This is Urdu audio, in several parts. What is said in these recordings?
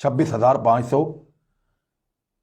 26,500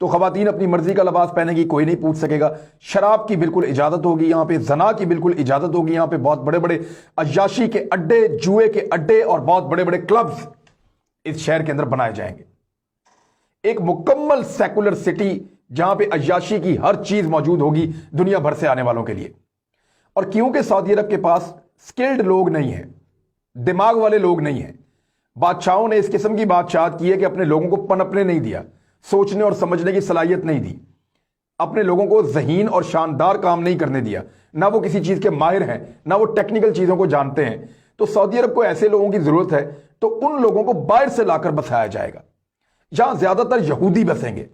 تو خواتین اپنی مرضی کا لباس پہنے گی، کوئی نہیں پوچھ سکے گا۔ شراب کی بالکل اجازت ہوگی یہاں پہ، زنا کی بالکل اجازت ہوگی یہاں پہ، بہت بڑے بڑے عیاشی کے اڈے، جوئے کے اڈے اور بہت بڑے بڑے کلبز اس شہر کے اندر بنائے جائیں گے۔ ایک مکمل سیکولر سٹی جہاں پہ عیاشی کی ہر چیز موجود ہوگی دنیا بھر سے آنے والوں کے لیے۔ اور کیونکہ سعودی عرب کے پاس سکلڈ لوگ نہیں ہیں، دماغ والے لوگ نہیں ہیں، بادشاہوں نے اس قسم کی بادشاہت کی ہے کہ اپنے لوگوں کو پنپنے نہیں دیا، سوچنے اور سمجھنے کی صلاحیت نہیں دی، اپنے لوگوں کو ذہین اور شاندار کام نہیں کرنے دیا، نہ وہ کسی چیز کے ماہر ہیں، نہ وہ ٹیکنیکل چیزوں کو جانتے ہیں۔ تو سعودی عرب کو ایسے لوگوں کی ضرورت ہے، تو ان لوگوں کو باہر سے لا کر بسایا جائے گا۔ جہاں زیادہ تر یہودی بسیں گے،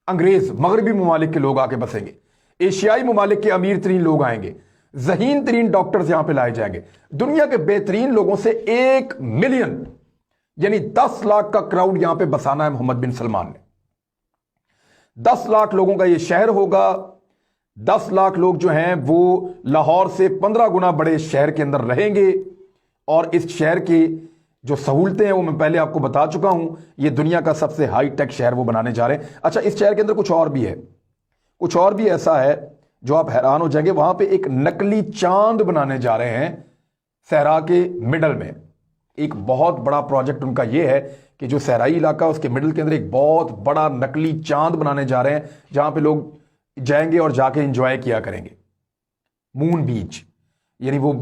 انگریز، مغربی ممالک کے لوگ آ کے بسیں گے، ایشیائی ممالک کے امیر ترین لوگ آئیں گے، ذہین ترین ڈاکٹرز یہاں پہ لائے جائیں گے۔ دنیا کے بہترین لوگوں سے 1 ملین یعنی 10 لاکھ کا کراؤڈ یہاں پہ بسانا ہے محمد بن سلمان نے۔ 10 لاکھ لوگوں کا یہ شہر ہوگا۔ 10 لاکھ لوگ جو ہیں وہ لاہور سے 15 گنا بڑے شہر کے اندر رہیں گے، اور اس شہر کی جو سہولتیں ہیں وہ میں پہلے آپ کو بتا چکا ہوں، یہ دنیا کا سب سے ہائی ٹیک شہر وہ بنانے جا رہے ہیں۔ اچھا، اس شہر کے اندر کچھ اور بھی ہے، کچھ اور بھی ایسا ہے جو آپ حیران ہو جائیں گے۔ وہاں پہ ایک نقلی چاند بنانے جا رہے ہیں صحرا کے مڈل میں۔ ایک بہت بڑا پروجیکٹ ان کا یہ ہے کہ جو صحرائی علاقہ اس کے مڈل کے اندر ایک بہت بڑا نقلی چاند بنانے جا رہے ہیں، جہاں پہ لوگ جائیں گے اور جا کے انجوائے کیا کریں گے۔ مون بیچ، یعنی وہ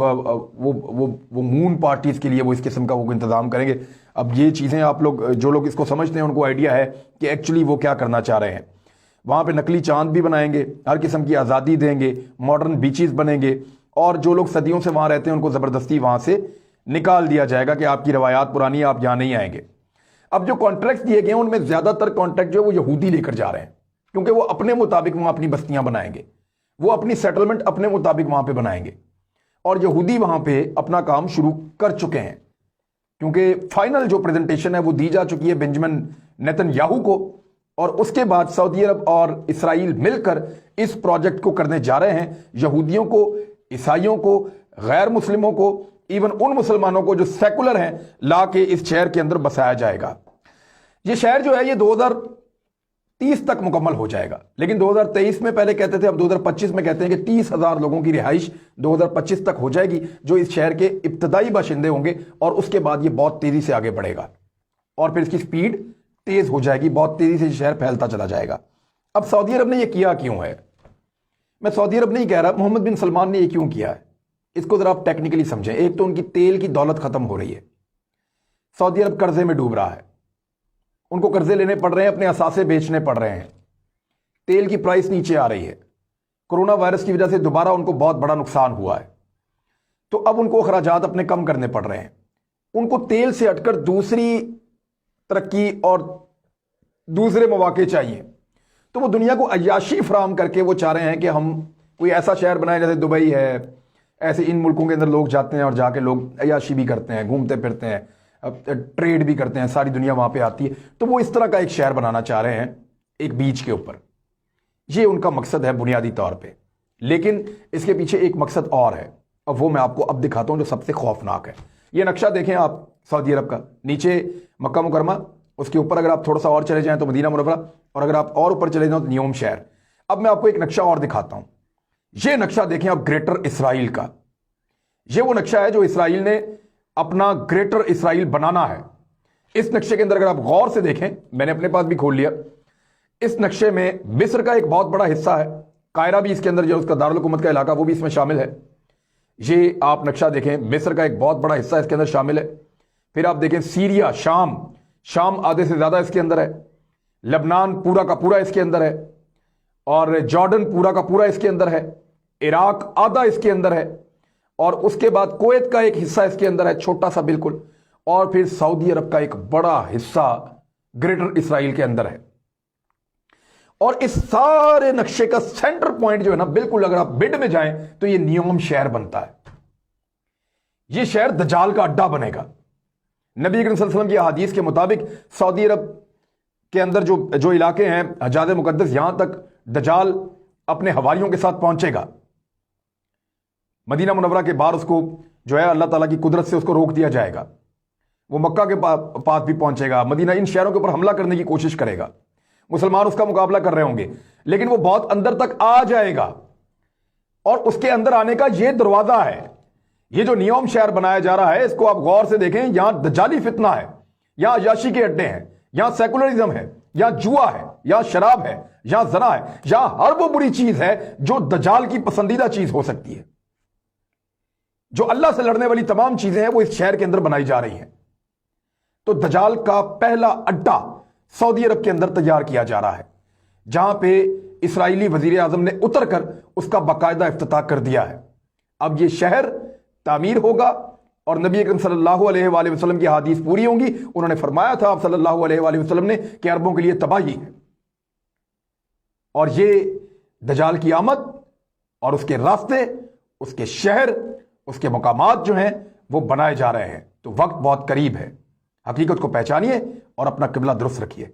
مون پارٹیز کے لیے وہ اس قسم کا وہ انتظام کریں گے۔ اب یہ چیزیں آپ لوگ، جو لوگ اس کو سمجھتے ہیں ان کو آئیڈیا ہے کہ ایکچولی وہ کیا کرنا چاہ رہے ہیں۔ وہاں پہ نقلی چاند بھی بنائیں گے، ہر قسم کی آزادی دیں گے، ماڈرن بیچز بنیں گے، اور جو لوگ صدیوں سے وہاں رہتے ہیں ان کو زبردستی وہاں سے نکال دیا جائے گا کہ آپ کی روایات پرانی، آپ یہاں نہیں آئیں گے۔ اب جو کانٹریکٹ دیے گئے ہیں ان میں زیادہ تر کانٹریکٹ جو ہے وہ یہودی لے کر جا رہے ہیں، کیونکہ وہ اپنے مطابق وہاں اپنی بستیاں بنائیں گے، وہ اپنی سیٹلمنٹ اپنے مطابق وہاں پہ بنائیں گے، اور یہودی وہاں پہ اپنا کام شروع کر چکے ہیں، کیونکہ فائنل جو پریزنٹیشن ہے وہ دی جا چکی ہے بنجمن نیتن یاہو کو، اور اس کے بعد سعودی عرب اور اسرائیل مل کر اس پروجیکٹ کو کرنے جا رہے ہیں۔ یہودیوں کو، عیسائیوں کو، غیر مسلموں کو، ایون ان مسلمانوں کو جو سیکولر ہیں، لا کے اس شہر کے اندر بسایا جائے گا۔ یہ شہر جو ہے یہ 2030 تک مکمل ہو جائے گا، لیکن 2023 میں پہلے کہتے تھے، اب 2025 میں کہتے ہیں کہ 30,000 لوگوں کی رہائش 2025 تک ہو جائے گی، جو اس شہر کے ابتدائی باشندے ہوں گے، اور اس کے بعد یہ بہت تیزی سے آگے بڑھے گا، اور پھر اس کی سپیڈ تیز ہو جائے گی، بہت تیزی سے یہ شہر پھیلتا چلا جائے گا۔ اب سعودی عرب نے یہ کیا کیوں ہے؟ میں سعودی عرب نہیں کہہ رہا، محمد بن سلمان نے یہ کیوں کیا ہے، اس کو ذرا آپ ٹیکنیکلی سمجھیں۔ ایک تو ان کی تیل کی دولت ختم ہو رہی ہے، سعودی عرب قرضے میں ڈوب رہا ہے، ان کو قرضے لینے پڑ رہے ہیں، اپنے اثاثے بیچنے پڑ رہے ہیں، تیل کی پرائس نیچے آ رہی ہے، کرونا وائرس کی وجہ سے دوبارہ ان کو بہت بڑا نقصان ہوا ہے، تو اب ان کو اخراجات اپنے کم کرنے پڑ رہے ہیں۔ ان کو تیل سے ہٹ کر دوسری ترقی اور دوسرے مواقع چاہیے، تو وہ دنیا کو عیاشی فراہم کر کے وہ چاہ رہے ہیں کہ ہم کوئی ایسا شہر بنائیں جیسے دبئی ہے، ایسے ان ملکوں کے اندر لوگ جاتے ہیں اور جا کے لوگ عیاشی بھی کرتے ہیں، گھومتے پھرتے ہیں، ٹریڈ بھی کرتے ہیں، ساری دنیا وہاں پہ آتی ہے، تو وہ اس طرح کا ایک شہر بنانا چاہ رہے ہیں ایک بیچ کے اوپر۔ یہ ان کا مقصد ہے بنیادی طور پہ، لیکن اس کے پیچھے ایک مقصد اور ہے، اور وہ میں آپ کو اب دکھاتا ہوں جو سب سے خوفناک ہے۔ یہ نقشہ دیکھیں آپ سعودی عرب کا، نیچے مکہ مکرمہ، اس کے اوپر اگر آپ تھوڑا سا اور چلے جائیں تو مدینہ منورہ، اور اگر آپ اور اوپر چلے جائیں تو نیوم شہر۔ اب میں آپ کو ایک نقشہ اور دکھاتا ہوں، یہ نقشہ دیکھیں آپ گریٹر اسرائیل کا۔ یہ وہ نقشہ ہے جو اسرائیل نے اپنا گریٹر اسرائیل بنانا ہے۔ اس نقشے کے اندر اگر آپ غور سے دیکھیں، میں نے اپنے پاس بھی کھول لیا، اس نقشے میں مصر کا ایک بہت بڑا حصہ ہے، قاہرہ بھی اس کے اندر جو اس کا دارالحکومت کا علاقہ وہ بھی اس میں شامل ہے۔ یہ آپ نقشہ دیکھیں، مصر کا ایک بہت بڑا حصہ اس کے اندر شامل ہے۔ پھر آپ دیکھیں سیریا، شام آدھے سے زیادہ اس کے اندر ہے، لبنان پورا کا پورا اس کے اندر ہے، اور جارڈن پورا کا پورا اس کے اندر ہے، عراق آدھا اس کے اندر ہے، اور اس کے بعد کویت کا ایک حصہ اس کے اندر ہے، چھوٹا سا بالکل، اور پھر سعودی عرب کا ایک بڑا حصہ گریٹر اسرائیل کے اندر ہے۔ اور اس سارے نقشے کا سینٹر پوائنٹ جو ہے نا، بالکل اگر آپ مڈ میں جائیں تو یہ نیوم شہر بنتا ہے۔ یہ شہر دجال کا اڈا بنے گا۔ نبی کریم صلی اللہ علیہ وسلم کی احادیث کے مطابق سعودی عرب کے اندر جو علاقے ہیں حجاز مقدس، یہاں تک دجال اپنے حواریوں کے ساتھ پہنچے گا۔ مدینہ منورہ کے باہر اس کو جو ہے اللہ تعالیٰ کی قدرت سے اس کو روک دیا جائے گا، وہ مکہ کے پاس بھی پہنچے گا، مدینہ، ان شہروں کے اوپر حملہ کرنے کی کوشش کرے گا۔ مسلمان اس کا مقابلہ کر رہے ہوں گے، لیکن وہ بہت اندر تک آ جائے گا، اور اس کے اندر آنے کا یہ دروازہ ہے۔ یہ جو نیوم شہر بنایا جا رہا ہے، اس کو آپ غور سے دیکھیں، یہاں دجالی فتنہ ہے، یہاں عیاشی کے اڈے ہیں، یہاں سیکولرزم ہے، یہاں جوا ہے، یہاں شراب ہے، یہاں زنا ہے، یہاں ہر وہ بری چیز ہے جو دجال کی پسندیدہ چیز ہو سکتی ہے۔ جو اللہ سے لڑنے والی تمام چیزیں ہیں وہ اس شہر کے اندر بنائی جا رہی ہیں۔ تو دجال کا پہلا اڈا سعودی عرب کے اندر تیار کیا جا رہا ہے، جہاں پہ اسرائیلی وزیر اعظم نے اتر کر اس کا باقاعدہ افتتاح کر دیا ہے۔ اب یہ شہر تعمیر ہوگا اور نبی اکرم صلی اللہ علیہ وآلہ وسلم کی حدیث پوری ہوں گی۔ انہوں نے فرمایا تھا آپ صلی اللہ علیہ وآلہ وسلم نے کہ عربوں کے لیے تباہی ہے، اور یہ دجال کی آمد اور اس کے راستے، اس کے شہر، اس کے مقامات جو ہیں وہ بنائے جا رہے ہیں۔ تو وقت بہت قریب ہے، حقیقت کو پہچانیے اور اپنا قبلہ درست رکھیے۔